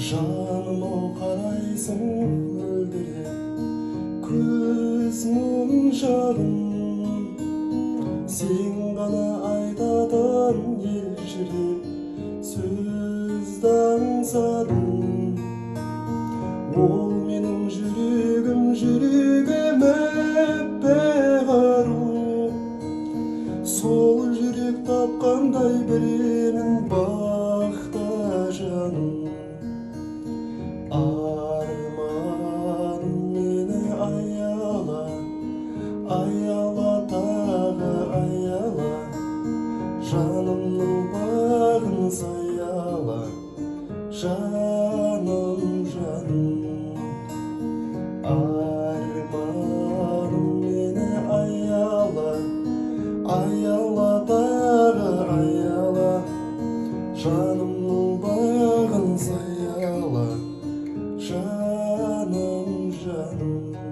Жаным-ау қарайсың мөлдіреп көз мұңшағын, сен ғана айтатын елжіреп сөзді аңсадым. Ол менің жүрегім әппақ ару, сол жүрек тапқандай біреуін бақта жаным. Арманым мені аяла, аяла тағы аяла, жанымның бағын саяла, жаным жаным. Арманым мені аяла, аяла тағы аяла, жанымның бағын саяла, жаным жаным.